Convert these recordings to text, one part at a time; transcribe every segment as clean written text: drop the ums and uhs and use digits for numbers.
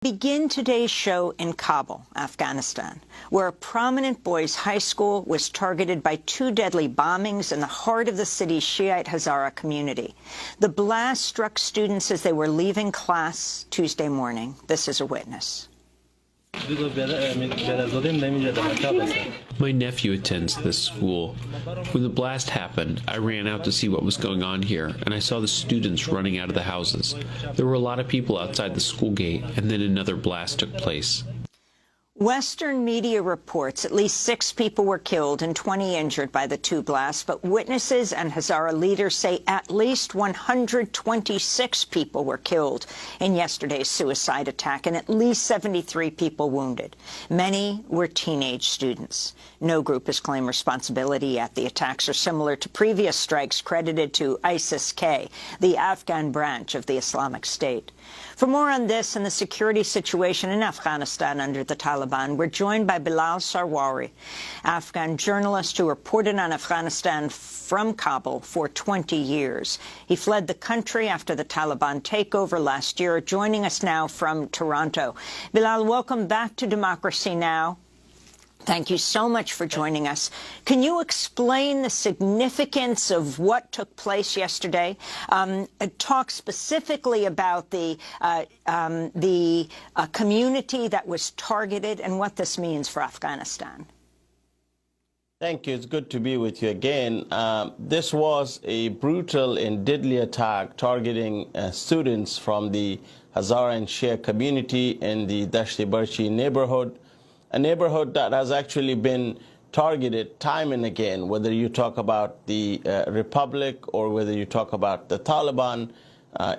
Begin today's show in Kabul, Afghanistan, where a prominent boys' high school was targeted by two deadly bombings in the heart of the city's Shiite Hazara community. The blast struck students as they were leaving class Tuesday morning. This is a witness. My nephew attends this school. When the blast happened, I ran out to see what was going on here, and I saw the students running out of the houses. There were a lot of people outside the school gate, and then another blast took place. Western media reports at least 6 people were killed and 20 injured by the two blasts, but witnesses and Hazara leaders say at least 126 people were killed in yesterday's suicide attack and at least 73 people wounded. Many were teenage students. No group has claimed responsibility yet. The attacks are similar to previous strikes credited to ISIS-K, the Afghan branch of the Islamic State. For more on this and the security situation in Afghanistan under the Taliban, we're joined by Bilal Sarwari, Afghan journalist who reported on Afghanistan from Kabul for 20 years. He fled the country after the Taliban takeover last year, joining us now from Toronto. Bilal, welcome back to Democracy Now! Thank you so much for joining us. Can you explain the significance of what took place yesterday? Talk specifically about the community that was targeted and what this means for Afghanistan. Thank you. It's good to be with you again. This was a brutal and deadly attack targeting students from the Hazara and Shia community in the Dasht-e-Barchi neighborhood. A neighborhood that has actually been targeted time and again, whether you talk about the Republic or whether you talk about the Taliban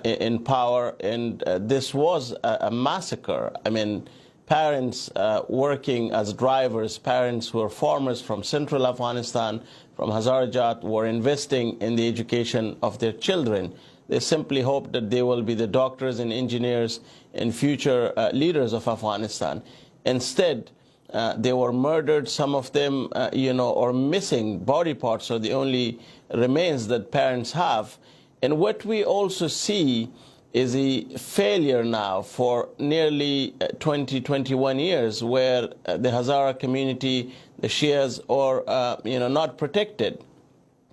in power. And this was a massacre. I mean, parents working as drivers, parents who are farmers from central Afghanistan, from Hazarajat, were investing in the education of their children. They simply hope that they will be the doctors and engineers and future leaders of Afghanistan. Instead, they were murdered, some of them, or missing body parts are the only remains that parents have. And what we also see is a failure now for nearly 21 years where the Hazara community, the Shias, are, not protected,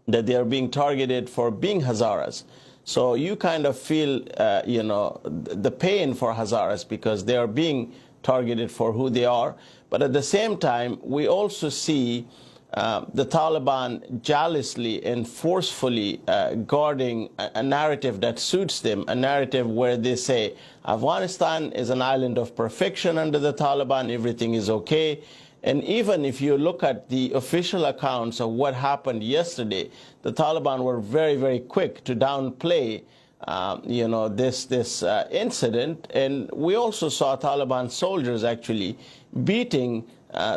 that they are being targeted for being Hazaras. So you kind of feel, the pain for Hazaras because they are being targeted for who they are. But at the same time, we also see the Taliban jealously and forcefully guarding a narrative that suits them, a narrative where they say Afghanistan is an island of perfection under the Taliban, everything is okay. And even if you look at the official accounts of what happened yesterday, the Taliban were very, very quick to downplay this incident. And we also saw Taliban soldiers actually beating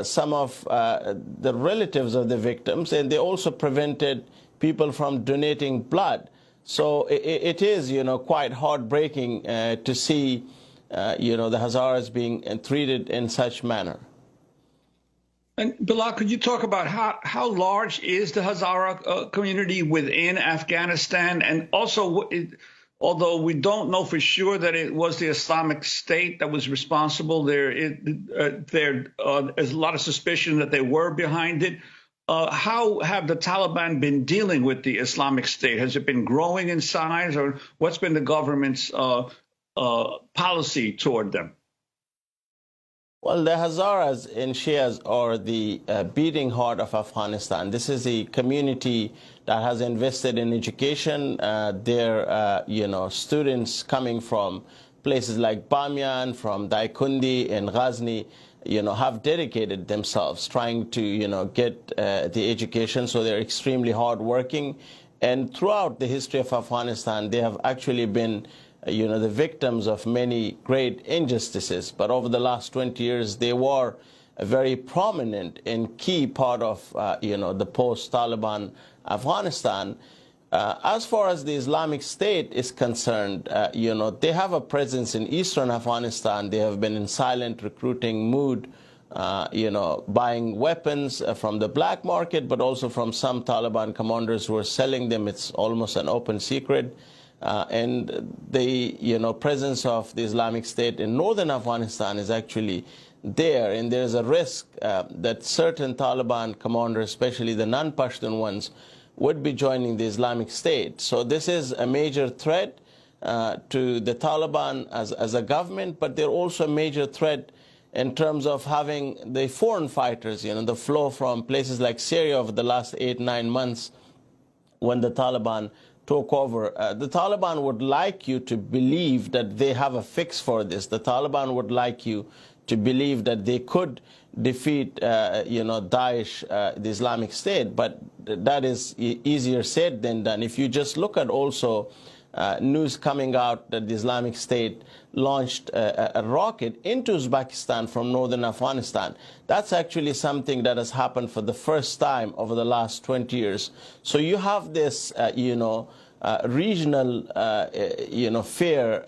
some of the relatives of the victims, and they also prevented people from donating blood. So it is, quite heartbreaking to see, the Hazaras being treated in such manner. And Bilal, could you talk about how large is the Hazara community within Afghanistan? And also, although we don't know for sure that it was the Islamic State that was responsible, there's a lot of suspicion that they were behind it. How have the Taliban been dealing with the Islamic State? Has it been growing in size, or what's been the government's policy toward them? Well, the Hazaras and Shias are the beating heart of Afghanistan. This is a community that has invested in education. Their, students coming from places like Bamiyan, from Daikundi and Ghazni, have dedicated themselves trying to, get the education. So they're extremely hardworking. And throughout the history of Afghanistan, they have actually been the victims of many great injustices. But over the last 20 years, they were a very prominent and key part of, the post-Taliban Afghanistan. As far as the Islamic State is concerned, they have a presence in eastern Afghanistan. They have been in silent recruiting mood, buying weapons from the black market, but also from some Taliban commanders who are selling them. It's almost an open secret. and the presence of the Islamic State in northern Afghanistan is actually there, and there's a risk that certain Taliban commanders, especially the non-Pashtun ones, would be joining the Islamic State. So this is a major threat to the Taliban as a government, but they're also a major threat in terms of having the foreign fighters, the flow from places like Syria over the last 8-9 months when the Taliban took over. The Taliban would like you to believe that they have a fix for this. The Taliban would like you to believe that they could defeat, Daesh, the Islamic State, but that is easier said than done. If you just look at also news coming out that the Islamic State launched a rocket into Uzbekistan from northern Afghanistan. That's actually something that has happened for the first time over the last 20 years. So you have this, regional, fear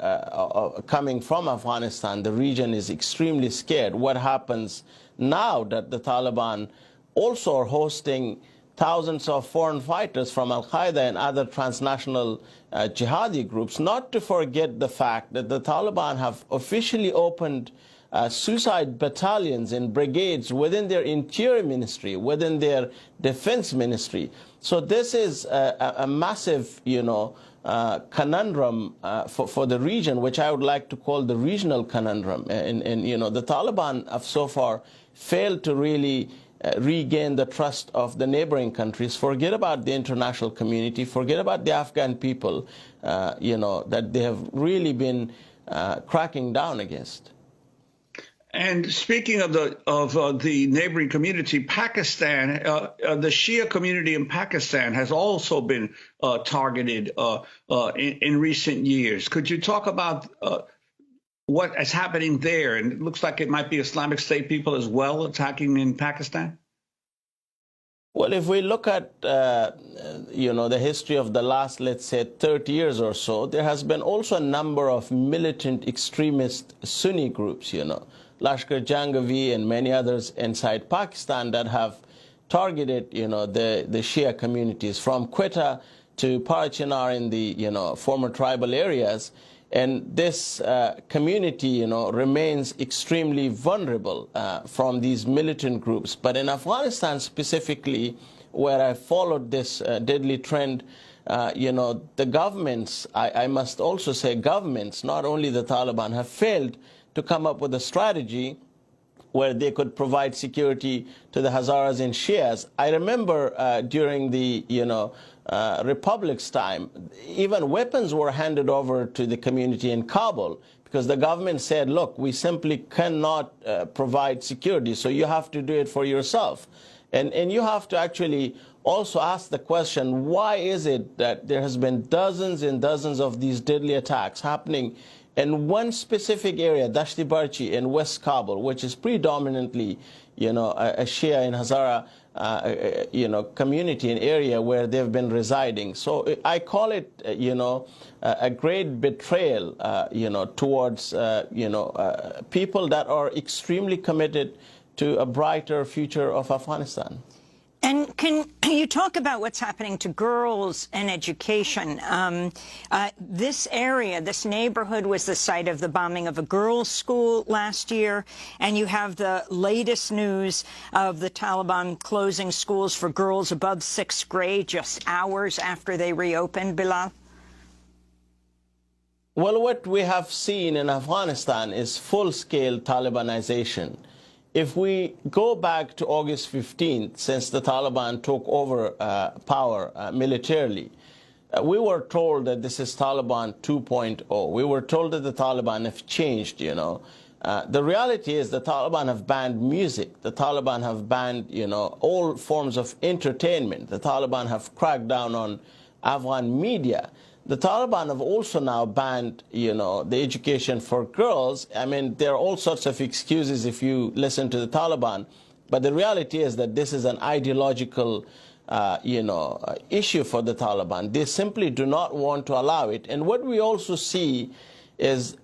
coming from Afghanistan. The region is extremely scared. What happens now that the Taliban also are hosting thousands of foreign fighters from Al-Qaeda and other transnational jihadi groups, not to forget the fact that the Taliban have officially opened suicide battalions and brigades within their interior ministry, within their defense ministry. So this is a massive, conundrum for the region, which I would like to call the regional conundrum. And the Taliban have so far failed to really regain the trust of the neighboring countries. Forget about the international community, forget about the Afghan people, that they have really been cracking down against. And speaking of the neighboring community, Pakistan, the Shia community in Pakistan has also been targeted in recent years. Could you talk about what is happening there? And it looks like it might be Islamic State people as well attacking in Pakistan. Well, if we look at, the history of the last, let's say, 30 years or so, there has been also a number of militant extremist Sunni groups, Lashkar Janghavi and many others inside Pakistan that have targeted, the Shia communities from Quetta to Parachinar in the, former tribal areas. And this community, remains extremely vulnerable from these militant groups. But in Afghanistan specifically, where I followed this deadly trend, the governments, I must also say governments, not only the Taliban, have failed to come up with a strategy where they could provide security to the Hazaras and Shias. I remember during the, Republic's time, even weapons were handed over to the community in Kabul because the government said, look, we simply cannot provide security, so you have to do it for yourself. And you have to actually also ask the question, why is it that there has been dozens and dozens of these deadly attacks happening in one specific area, Dashti Barchi in West Kabul, which is predominantly, a Shia and Hazara, community and area where they've been residing. So I call it, a great betrayal, towards, people that are extremely committed to a brighter future of Afghanistan. And can you talk about what's happening to girls and education? This area, this neighborhood, was the site of the bombing of a girls' school last year, and you have the latest news of the Taliban closing schools for girls above 6th grade just hours after they reopened, Bilal? Well, what we have seen in Afghanistan is full-scale Talibanization. If we go back to August 15th, since the Taliban took over power militarily, we were told that this is Taliban 2.0. We were told that the Taliban have changed, The reality is the Taliban have banned music. The Taliban have banned, all forms of entertainment. The Taliban have cracked down on Afghan media. The Taliban have also now banned, the education for girls. I mean, there are all sorts of excuses if you listen to the Taliban. But the reality is that this is an ideological, issue for the Taliban. They simply do not want to allow it. And what we also see is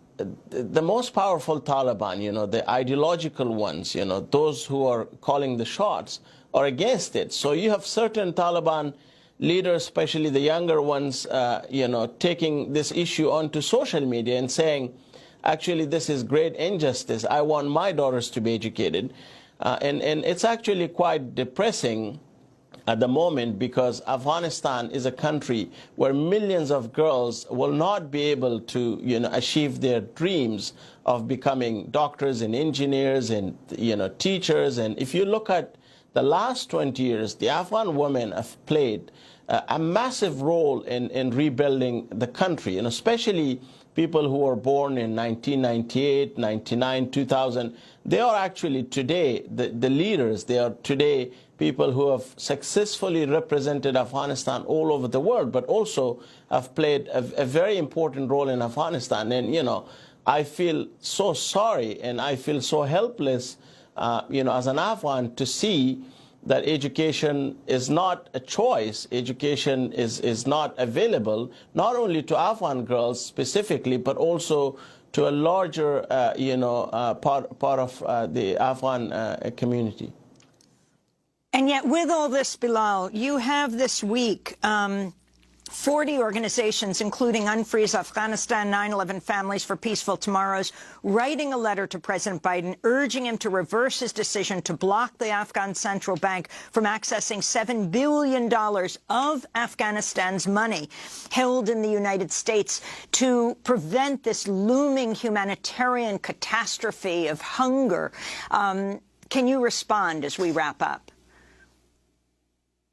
the most powerful Taliban, the ideological ones, those who are calling the shots, are against it. So you have certain Taliban leaders, especially the younger ones, taking this issue onto social media and saying, actually, this is great injustice. I want my daughters to be educated. And it's actually quite depressing at the moment, because Afghanistan is a country where millions of girls will not be able to, achieve their dreams of becoming doctors and engineers and, teachers. And if you look at the last 20 years, the Afghan women have played a massive role in rebuilding the country, and especially people who were born in 1998, 99, 2000. They are actually today the leaders. They are today people who have successfully represented Afghanistan all over the world, but also have played a very important role in Afghanistan. And, I feel so sorry and I feel so helpless, as an Afghan, to see that education is not a choice. Education is not available, not only to Afghan girls specifically, but also to a larger, part of the Afghan community. And yet, with all this, Bilal, you have this week 40 organizations, including Unfreeze Afghanistan, 9/11 Families for Peaceful Tomorrows, writing a letter to President Biden urging him to reverse his decision to block the Afghan Central Bank from accessing $7 billion of Afghanistan's money held in the United States to prevent this looming humanitarian catastrophe of hunger. Can you respond as we wrap up?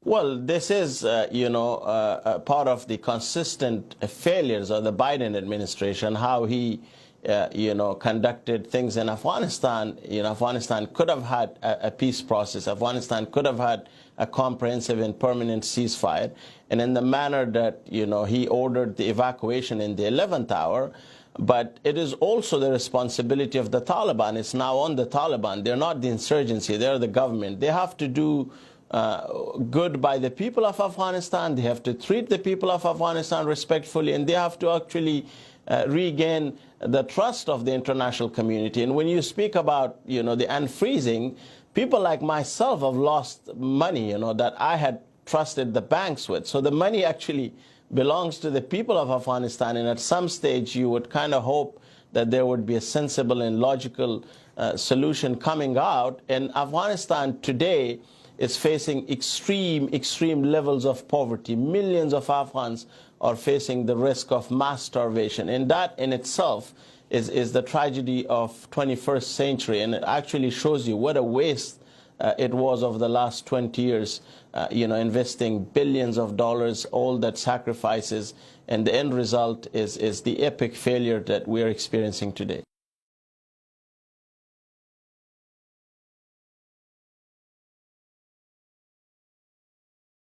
Well, this is, part of the consistent failures of the Biden administration, how he, conducted things in Afghanistan. Afghanistan could have had a peace process. Afghanistan could have had a comprehensive and permanent ceasefire. And in the manner that, he ordered the evacuation in the 11th hour. But it is also the responsibility of the Taliban. It's now on the Taliban. They're not the insurgency. They're the government. They have to do good by the people of Afghanistan. They have to treat the people of Afghanistan respectfully, and they have to actually regain the trust of the international community. And when you speak about, the unfreezing, people like myself have lost money, that I had trusted the banks with. So the money actually belongs to the people of Afghanistan, and at some stage you would kind of hope that there would be a sensible and logical solution coming out. And Afghanistan today is facing extreme levels of poverty. Millions of Afghans are facing the risk of mass starvation. And that in itself is the tragedy of 21st century. And it actually shows you what a waste it was of the last 20 years, investing billions of dollars, all that sacrifices. And the end result is the epic failure that we're experiencing today.